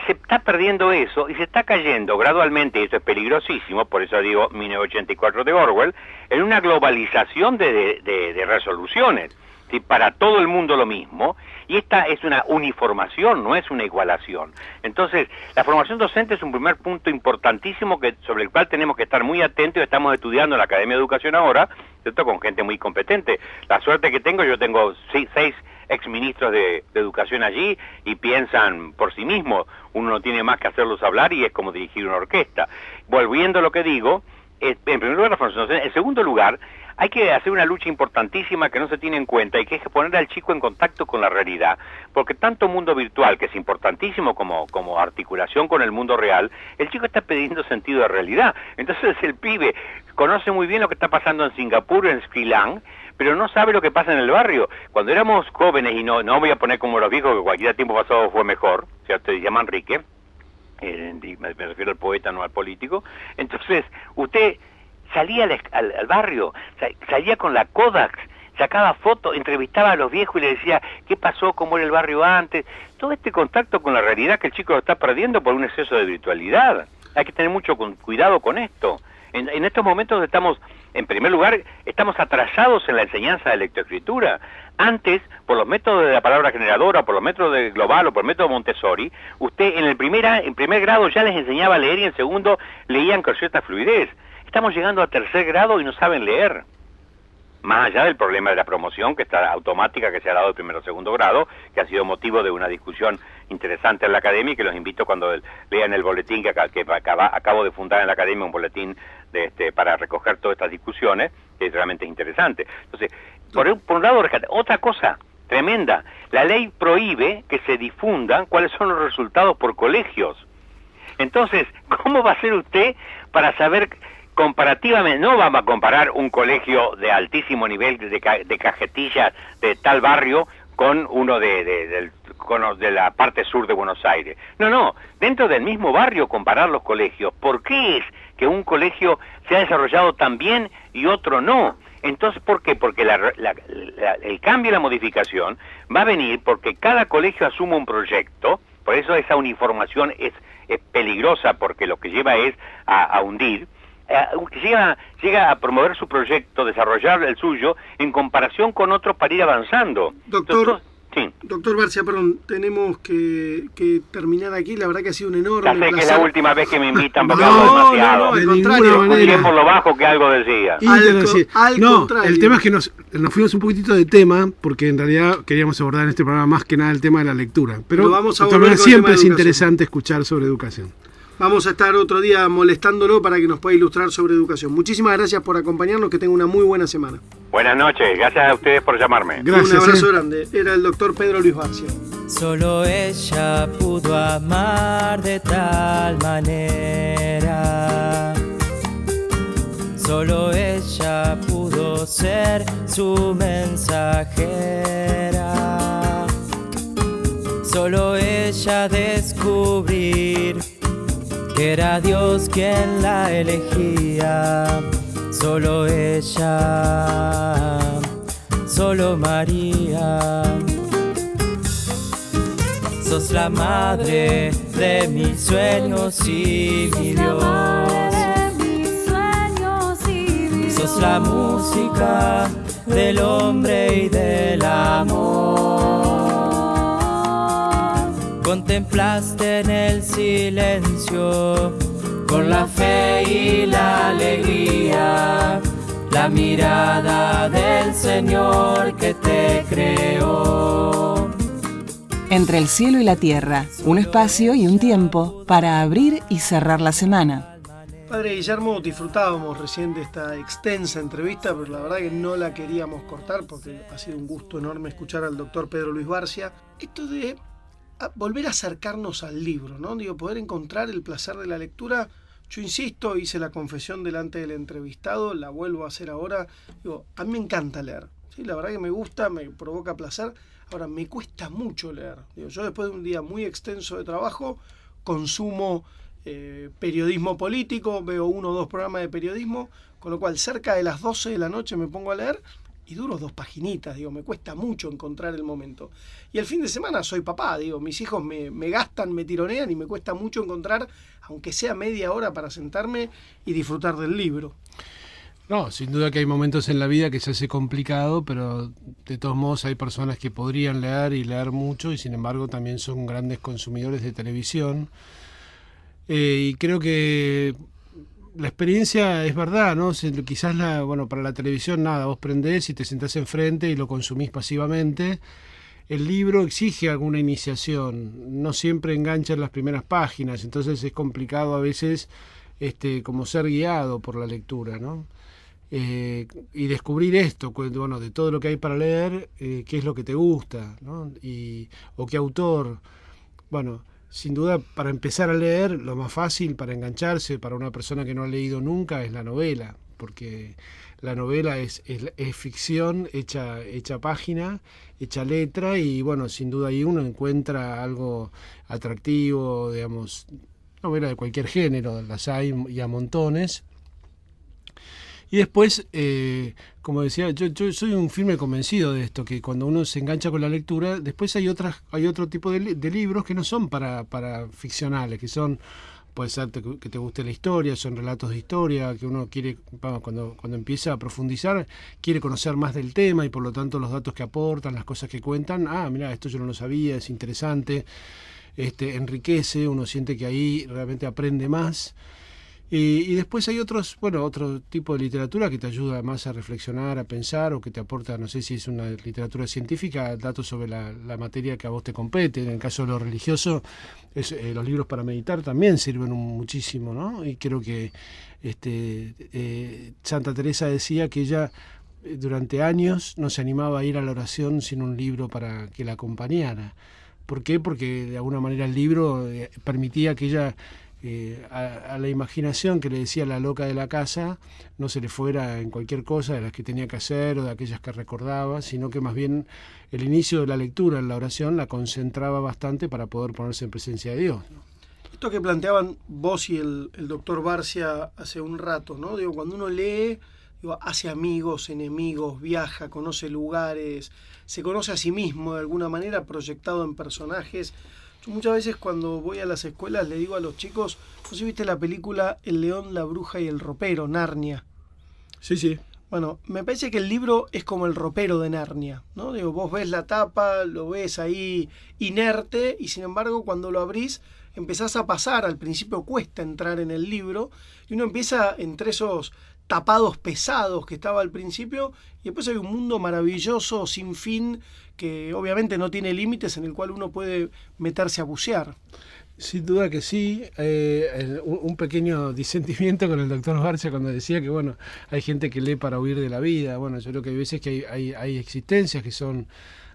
S11: se está perdiendo eso y se está cayendo gradualmente, y esto es peligrosísimo, por eso digo 1984 de Orwell, en una globalización de resoluciones, ¿sí? Para todo el mundo lo mismo, y esta es una uniformación, no es una igualación. Entonces, la formación docente es un primer punto importantísimo sobre el cual tenemos que estar muy atentos, y estamos estudiando en la Academia de Educación ahora, ¿cierto? Con gente muy competente. La suerte que tengo, yo tengo 6 exministros de educación allí y piensan por sí mismos, uno no tiene más que hacerlos hablar y es como dirigir una orquesta. Volviendo a lo que digo, en primer lugar la formación docente, en segundo lugar, hay que hacer una lucha importantísima que no se tiene en cuenta y que es poner al chico en contacto con la realidad, porque tanto mundo virtual, que es importantísimo como articulación con el mundo real, el chico está perdiendo sentido de realidad. Entonces el pibe conoce muy bien lo que está pasando en Singapur, en Sri Lanka, pero no sabe lo que pasa en el barrio. Cuando éramos jóvenes, y no voy a poner como los viejos, que cualquier tiempo pasado fue mejor, ¿cierto? Se llama Enrique, me refiero al poeta, no al político. Entonces, usted salía al barrio, salía con la Kodak, sacaba fotos, entrevistaba a los viejos y le decía qué pasó, cómo era el barrio antes. Todo este contacto con la realidad que el chico lo está perdiendo por un exceso de virtualidad. Hay que tener mucho cuidado con esto. En estos momentos estamos, en primer lugar, estamos atrasados en la enseñanza de lectoescritura. Antes, por los métodos de la palabra generadora, por los métodos de Global o por el método Montessori, usted en primer grado ya les enseñaba a leer y en segundo leían con cierta fluidez. Estamos llegando a tercer grado y no saben leer. Más allá del problema de la promoción, que está automática, que se ha dado de primero o segundo grado, que ha sido motivo de una discusión interesante en la academia, y que los invito cuando lean el boletín que acabo de fundar en la academia, un boletín para recoger todas estas discusiones, que realmente es interesante. Entonces, por un lado, otra cosa tremenda, la ley prohíbe que se difundan cuáles son los resultados por colegios. Entonces, ¿cómo va a ser usted para saber comparativamente? No vamos a comparar un colegio de altísimo nivel de cajetillas de tal barrio con uno de la parte sur de Buenos Aires. No, dentro del mismo barrio comparar los colegios. ¿Por qué es que un colegio se ha desarrollado tan bien y otro no? Entonces, ¿por qué? Porque el cambio y la modificación va a venir porque cada colegio asume un proyecto. Por eso esa uniformación es peligrosa, porque lo que lleva es a hundir. Llega a promover su proyecto, desarrollar el suyo, en comparación con otros para ir avanzando.
S3: Doctor,
S11: sí.
S3: Doctor Barcia, perdón, tenemos que terminar aquí. La verdad que ha sido un enorme
S11: Ya sé
S3: placer.
S11: que es la última vez que me invitan porque hablo demasiado.
S3: No, al contrario.
S11: Escuché por lo bajo que algo decía.
S3: Al contrario.
S4: El tema es que nos fuimos un poquitito de tema, porque en realidad queríamos abordar en este programa más que nada el tema de la lectura. Pero
S3: Lo vamos a
S4: de todas
S3: volver
S4: maneras,
S3: con el
S4: siempre
S3: tema
S4: es
S3: de educación.
S4: interesante escuchar sobre educación.
S3: Vamos a estar otro día molestándolo para que nos pueda ilustrar sobre educación. Muchísimas gracias por acompañarnos, que tenga una muy buena semana.
S11: Buenas noches, gracias a ustedes por llamarme.
S3: Un abrazo grande. Era el doctor Pedro Luis Barcia.
S10: Solo ella pudo amar de tal manera. Solo ella pudo ser su mensajera. Solo ella descubrir que era Dios quien la elegía. Solo ella, solo María. Sos la madre de mis sueños y mi Dios. Sos la música del hombre y del amor. Contemplaste en el silencio, con la fe y la alegría, la mirada del Señor que te creó.
S2: Entre el cielo y la tierra, un espacio y un tiempo para abrir y cerrar la semana.
S3: Padre Guillermo, disfrutábamos recién de esta extensa entrevista, pero la verdad que no la queríamos cortar porque ha sido un gusto enorme escuchar al doctor Pedro Luis Barcia. Esto de volver a acercarnos al libro, ¿no? Digo, poder encontrar el placer de la lectura. Yo insisto, hice la confesión delante del entrevistado, la vuelvo a hacer ahora. Digo, a mí me encanta leer, ¿sí? La verdad que me gusta, me provoca placer. Ahora, me cuesta mucho leer. Digo, yo después de un día muy extenso de trabajo, consumo periodismo político, veo 1 o 2 programas de periodismo, con lo cual cerca de las 12 de la noche me pongo a leer y duro 2 paginitas, digo, me cuesta mucho encontrar el momento. Y el fin de semana soy papá, digo, mis hijos me gastan, me tironean y me cuesta mucho encontrar, aunque sea media hora, para sentarme y disfrutar del libro.
S4: No, sin duda que hay momentos en la vida que se hace complicado, pero de todos modos hay personas que podrían leer y leer mucho y sin embargo también son grandes consumidores de televisión. Y creo que la experiencia es verdad, ¿no? Quizás para la televisión nada, vos prendés y te sentás enfrente y lo consumís pasivamente. El libro exige alguna iniciación, no siempre engancha en las primeras páginas, entonces es complicado a veces como ser guiado por la lectura, ¿no? Y descubrir esto, bueno, de todo lo que hay para leer, qué es lo que te gusta, ¿no? O qué autor. Bueno, sin duda, para empezar a leer, lo más fácil para engancharse para una persona que no ha leído nunca es la novela, porque la novela es ficción hecha página, hecha letra, y bueno, sin duda ahí uno encuentra algo atractivo, digamos, novela de cualquier género, las hay y a montones. Y después, como decía, yo soy un firme convencido de esto, que cuando uno se engancha con la lectura, después hay otro tipo de libros que no son para ficcionales, que son, puede ser que te guste la historia, son relatos de historia, que uno quiere, cuando empieza a profundizar, quiere conocer más del tema y por lo tanto los datos que aportan, las cosas que cuentan, mira, esto yo no lo sabía, es interesante, enriquece, uno siente que ahí realmente aprende más. Y después hay otro tipo de literatura que te ayuda más a reflexionar, a pensar, o que te aporta, no sé si es una literatura científica, datos sobre la materia que a vos te compete. En el caso de lo religioso, los libros para meditar también sirven muchísimo, ¿no? Y creo que Santa Teresa decía que ella durante años no se animaba a ir a la oración sin un libro para que la acompañara. ¿Por qué? Porque de alguna manera el libro permitía que ella... a la imaginación que le decía la loca de la casa no se le fuera en cualquier cosa de las que tenía que hacer o de aquellas que recordaba, sino que más bien el inicio de la lectura en la oración la concentraba bastante para poder ponerse en presencia de Dios, ¿no?
S3: Esto que planteaban vos y el doctor Barcia hace un rato, ¿no? Digo, cuando uno lee, hace amigos, enemigos, viaja, conoce lugares, se conoce a sí mismo de alguna manera proyectado en personajes. Yo muchas veces cuando voy a las escuelas le digo a los chicos, ¿no sé si viste la película El león, la bruja y el ropero, Narnia?
S4: Sí.
S3: Bueno, me parece que el libro es como el ropero de Narnia, ¿no? Digo, vos ves la tapa, lo ves ahí inerte y sin embargo cuando lo abrís empezás a pasar, al principio cuesta entrar en el libro y uno empieza entre esos tapados pesados que estaba al principio y después hay un mundo maravilloso, sin fin, que obviamente no tiene límites, en el cual uno puede meterse a bucear.
S4: Sin duda que sí. Un pequeño disentimiento con el doctor Barcia cuando decía que bueno, hay gente que lee para huir de la vida. Bueno, yo creo que hay veces que hay existencias que son,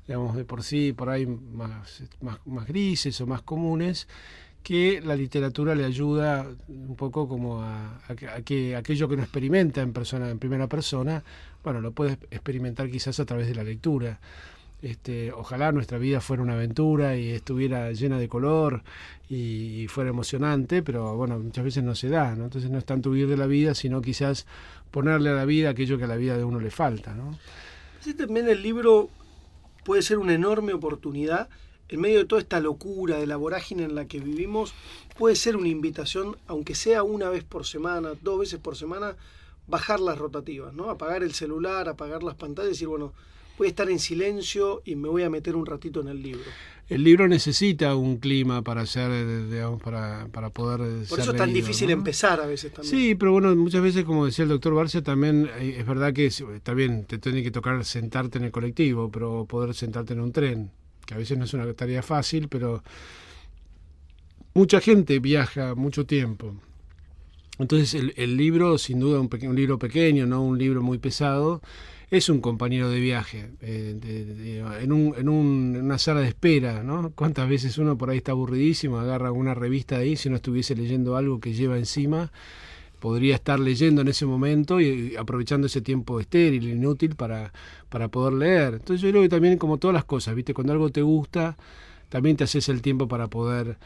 S4: digamos, de por sí por ahí más grises o más comunes, que la literatura le ayuda un poco como a que aquello que no experimenta en primera persona, bueno, lo puede experimentar quizás a través de la lectura. Ojalá nuestra vida fuera una aventura y estuviera llena de color y fuera emocionante, pero bueno, muchas veces no se da, ¿no? Entonces no es tanto huir de la vida, sino quizás ponerle a la vida aquello que a la vida de uno le falta, ¿no?
S3: Sí, también el libro puede ser una enorme oportunidad. En medio de toda esta locura, de la vorágine en la que vivimos, puede ser una invitación, aunque sea una vez por semana, 2 veces por semana, bajar las rotativas, ¿no? Apagar el celular, apagar las pantallas y decir, bueno, voy a estar en silencio y me voy a meter un ratito en el libro.
S4: El libro necesita un clima para ser, digamos, para poder ser
S3: Por eso es tan
S4: leído,
S3: difícil, ¿no?, empezar a veces también.
S4: Sí, pero bueno, muchas veces, como decía el doctor Barcia, también es verdad que está bien, te tiene que tocar sentarte en el colectivo, pero poder sentarte en un tren, que a veces no es una tarea fácil, pero mucha gente viaja mucho tiempo. Entonces el libro, sin duda, un libro pequeño, no un libro muy pesado, es un compañero de viaje, en una sala de espera, ¿no? ¿Cuántas veces uno por ahí está aburridísimo, agarra una revista de ahí, si no estuviese leyendo algo que lleva encima, podría estar leyendo en ese momento y aprovechando ese tiempo estéril, inútil, para poder leer? Entonces yo creo que también, como todas las cosas, ¿viste? Cuando algo te gusta, también te haces el tiempo para poder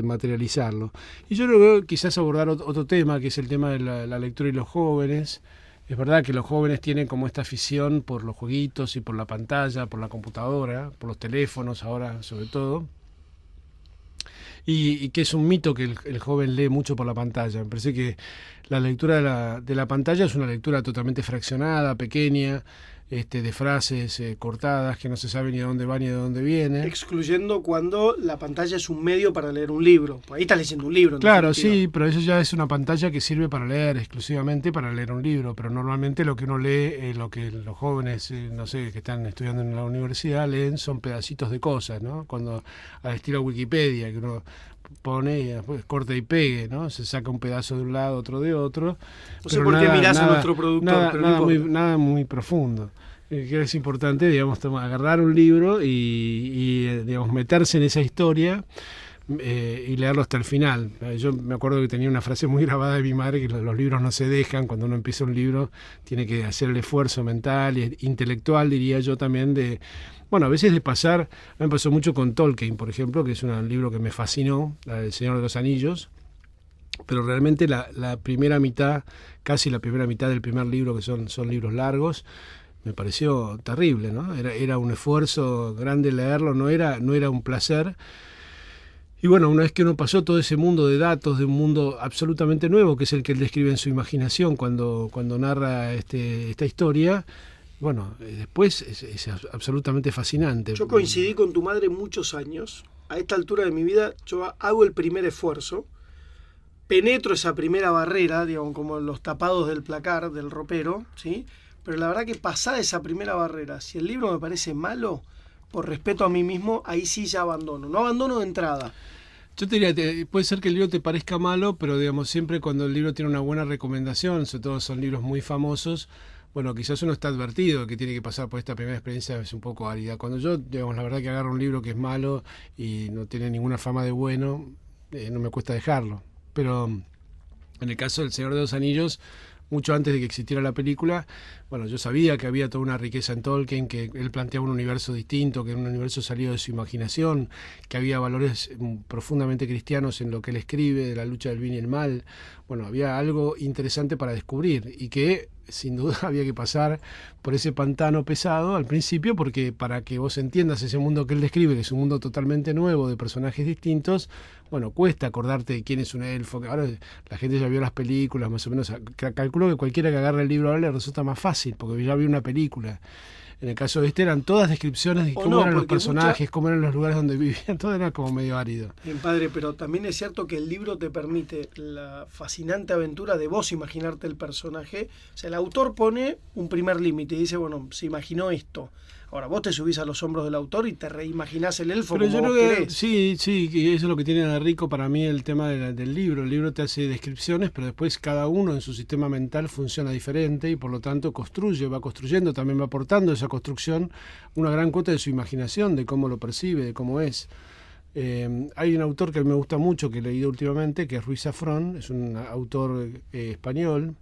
S4: materializarlo. Y yo creo que quizás abordar otro tema, que es el tema de la lectura y los jóvenes. Es verdad que los jóvenes tienen como esta afición por los jueguitos y por la pantalla, por la computadora, por los teléfonos ahora sobre todo. Y que es un mito que el joven lee mucho por la pantalla. Me parece que la lectura de la pantalla es una lectura totalmente fraccionada, pequeña, de frases cortadas que no se sabe ni a dónde va ni de dónde viene.
S3: Excluyendo cuando la pantalla es un medio para leer un libro. Ahí estás leyendo un libro.
S4: Claro,
S3: definitiva.
S4: sí, pero eso ya es una pantalla que sirve para leer, exclusivamente para leer un libro. Pero normalmente lo que uno lee, lo que los jóvenes, no sé, que están estudiando en la universidad, leen son pedacitos de cosas, ¿no? Cuando al estilo Wikipedia, que uno pone y después corta y pegue, ¿no? Se saca un pedazo de un lado, otro de otro.
S3: No sé por qué mirás a nuestro productor.
S4: Nada muy profundo. Que es importante, digamos, agarrar un libro y digamos, meterse en esa historia y leerlo hasta el final. Yo me acuerdo que tenía una frase muy grabada de mi madre, que los libros no se dejan. Cuando uno empieza un libro tiene que hacer el esfuerzo mental e intelectual, diría yo también, a veces de pasar. A mí me pasó mucho con Tolkien, por ejemplo, que es un libro que me fascinó, El Señor de los Anillos, pero realmente la primera mitad, casi la primera mitad del primer libro, que son libros largos, me pareció terrible, ¿no? Era un esfuerzo grande leerlo, no era un placer. Y bueno, una vez que uno pasó todo ese mundo de datos, de un mundo absolutamente nuevo, que es el que él describe en su imaginación cuando narra esta historia, bueno, después es absolutamente fascinante.
S3: Yo coincidí con tu madre muchos años. A esta altura de mi vida yo hago el primer esfuerzo, penetro esa primera barrera, digamos, como los tapados del placar, del ropero, ¿sí? Pero la verdad que pasada esa primera barrera, si el libro me parece malo, por respeto a mí mismo, ahí sí ya abandono. No abandono de entrada.
S4: Yo te diría, puede ser que el libro te parezca malo, pero digamos, siempre cuando el libro tiene una buena recomendación, sobre todo son libros muy famosos, bueno, quizás uno está advertido que tiene que pasar por esta primera experiencia, es un poco árida. Cuando yo, digamos, la verdad que agarro un libro que es malo y no tiene ninguna fama de bueno, no me cuesta dejarlo. Pero en el caso del Señor de los Anillos, mucho antes de que existiera la película, bueno, yo sabía que había toda una riqueza en Tolkien, que él planteaba un universo distinto, que era un universo salido de su imaginación, que había valores profundamente cristianos en lo que él escribe, de la lucha del bien y el mal. Bueno, había algo interesante para descubrir y que sin duda había que pasar por ese pantano pesado al principio, porque para que vos entiendas ese mundo que él describe, que es un mundo totalmente nuevo, de personajes distintos, bueno, cuesta acordarte de quién es un elfo, que ahora la gente ya vio las películas, más o menos, calculo que cualquiera que agarre el libro ahora le resulta más fácil, porque ya vio una película. En el caso de eran todas descripciones de cómo eran los personajes, cómo eran los lugares donde vivían, todo era como medio árido.
S3: Bien, padre, pero también es cierto que el libro te permite la fascinante aventura de vos imaginarte el personaje. O sea, el autor pone un primer límite y dice, bueno, se imaginó esto. Ahora, vos te subís a los hombros del autor y te reimaginás el elfo
S4: pero
S3: como
S4: yo
S3: vos
S4: creo
S3: querés.
S4: Sí, que eso es lo que tiene de rico para mí el tema del libro. El libro te hace descripciones, pero después cada uno en su sistema mental funciona diferente y por lo tanto va construyendo, también va aportando esa construcción una gran cuota de su imaginación, de cómo lo percibe, de cómo es. Hay un autor que me gusta mucho, que he leído últimamente, que es Ruiz Zafrón, es un autor español.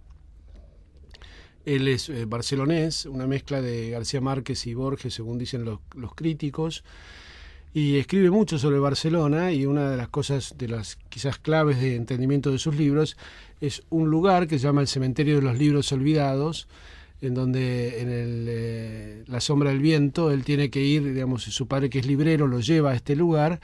S4: Él es barcelonés, una mezcla de García Márquez y Borges, según dicen los críticos, y escribe mucho sobre Barcelona, y una de las cosas, de las quizás claves de entendimiento de sus libros, es un lugar que se llama el Cementerio de los Libros Olvidados, en donde en La Sombra del Viento él tiene que ir, digamos, su padre, que es librero, lo lleva a este lugar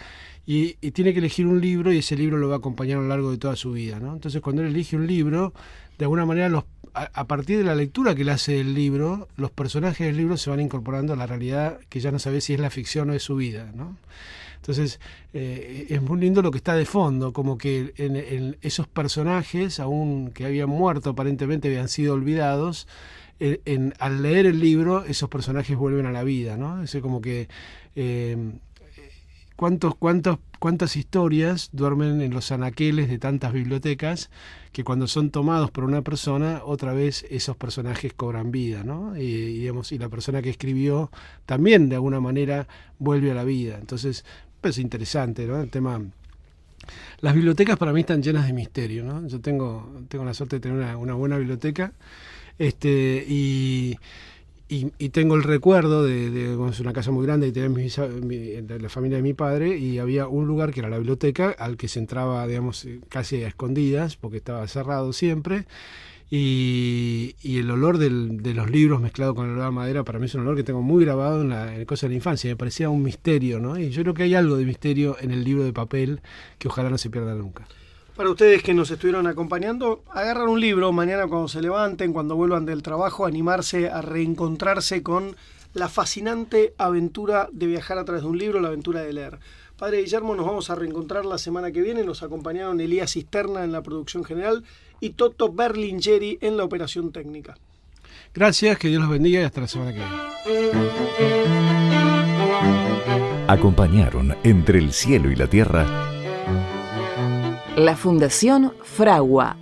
S4: y tiene que elegir un libro, y ese libro lo va a acompañar a lo largo de toda su vida, ¿no? Entonces, cuando él elige un libro, de alguna manera a partir de la lectura que él hace del libro, los personajes del libro se van incorporando a la realidad, que ya no sabe si es la ficción o es su vida, ¿no? Entonces, es muy lindo lo que está de fondo, como que en esos personajes, aún que habían muerto, aparentemente habían sido olvidados, al leer el libro, esos personajes vuelven a la vida, ¿no? Es como que cuántas historias duermen en los anaqueles de tantas bibliotecas, que cuando son tomados por una persona, otra vez esos personajes cobran vida, ¿no? Y la persona que escribió también de alguna manera vuelve a la vida. Entonces, es interesante, ¿no? El tema. Las bibliotecas para mí están llenas de misterio, ¿no? Yo tengo la suerte de tener una buena biblioteca, y tengo el recuerdo de una casa muy grande que tenía la familia de mi padre, y había un lugar que era la biblioteca, al que se entraba, digamos, casi a escondidas, porque estaba cerrado siempre, Y el olor de los libros mezclado con el olor a madera, para mí es un olor que tengo muy grabado en cosas de la infancia. Me parecía un misterio, ¿no? Y yo creo que hay algo de misterio en el libro de papel que ojalá no se pierda nunca.
S3: Para ustedes que nos estuvieron acompañando, agarran un libro mañana cuando se levanten, cuando vuelvan del trabajo, animarse a reencontrarse con la fascinante aventura de viajar a través de un libro, la aventura de leer. Padre Guillermo, nos vamos a reencontrar la semana que viene. Nos acompañaron Elías Cisterna en la producción general y Toto Berlingeri en la operación técnica.
S4: Gracias, que Dios los bendiga y hasta la semana que viene.
S1: Acompañaron Entre el cielo y la tierra
S2: la Fundación Fragua.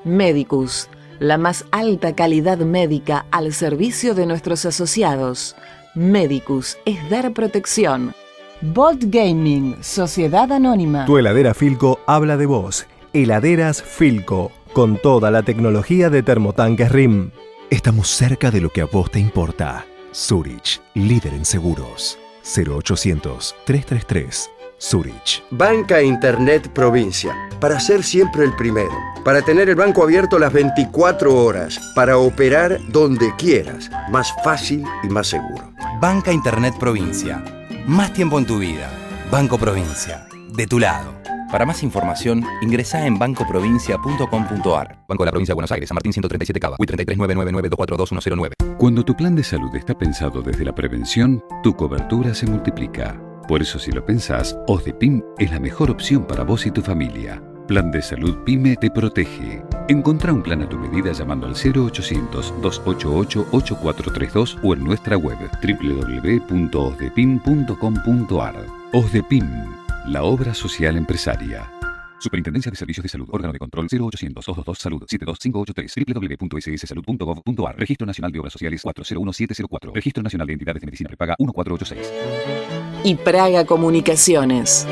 S2: Medicus, la más alta calidad médica al servicio de nuestros asociados. Medicus es dar protección. Bolt Gaming, Sociedad Anónima.
S5: Tu heladera Philco habla de vos. Heladeras Philco, con toda la tecnología de termotanques RIM.
S6: Estamos cerca de lo que a vos te importa. Zurich, líder en seguros. 0800-333. Zurich.
S7: Banca Internet Provincia. Para ser siempre el primero. Para tener el banco abierto las 24 horas. Para operar donde quieras. Más fácil y más seguro.
S8: Banca Internet Provincia. Más tiempo en tu vida. Banco Provincia. De tu lado. Para más información, ingresá en bancoprovincia.com.ar. Banco de la Provincia de Buenos Aires, San Martín 137 Cava, WIT 339992422109.
S9: Cuando tu plan de salud está pensado desde la prevención, tu cobertura se multiplica. Por eso, si lo pensás, OSDEPIM es la mejor opción para vos y tu familia. Plan de Salud PYME te protege. Encontrá un plan a tu medida llamando al 0800-288-8432 o en nuestra web www.osdepim.com.ar. OSDEPIM, la obra social empresaria. Superintendencia de Servicios de Salud, órgano de control 0800-222-SALUD 72583, www.sssalud.gov.ar, Registro Nacional de Obras Sociales 401704, Registro Nacional de Entidades de Medicina Prepaga 1486.
S2: Y Praga Comunicaciones.